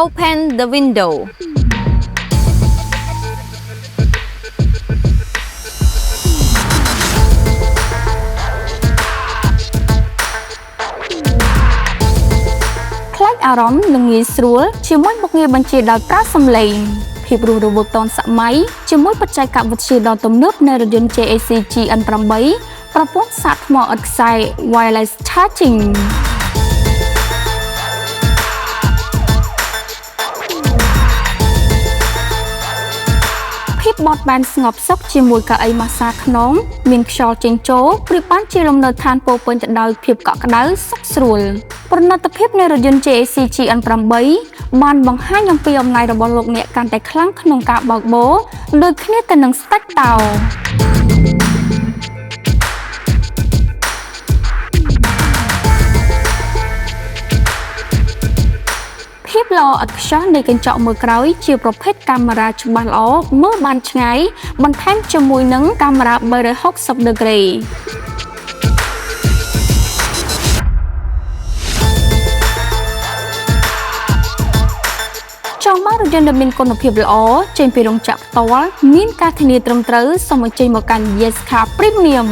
Open the window. Click អារម្មណ៍និងងាយស្រួលជាមួយមុខងារបញ្ជាដោយប្រើសំឡេងភាពរស់រវើកទាន់សម័យជាមួយបច្ចេកវិទ្យាដ៏ទំនើបនៃរថយន្ត JAC GN8 ប្រព័ន្ធសាកថ្មឥតខ្សែ Wireless Charging ភាពបត់បែនស្ងប់សុខជាមួយកៅអីម៉ាស្សាខ្នងមានខ្យល់ចេញចូលប្រៀបបានជាលំនៅឋានពោពេញទៅដោយភាពកក់ក្ដៅសុខស្រួលប្រណិតភាពនៃរថយន្ត JAC GN8 បានបង្ហាញអំពីអំណាចរបស់លោកអ្នកកាន់តែខ្លាំងក្នុងការបើកបរដូចគ្នាទៅនឹងស្ដេចតោភាពល្អឥតខ្ចោះនៃកញ្ចក់មើលក្រោយជាប្រភេទកាមេរ៉ាច្បាស់ល្អមើលបានឆ្ងាយបន្ថែមជាមួយនឹងកាមេរ៉ា360ដឺក្រេចង់បានរថយន្តដែលមានគុណភាពល្អចេញពីរោងចក្រផ្ទាល់មានការធានាត្រឹមត្រូវសូមអញ្ជើញមកកាន់ Yes Car Premium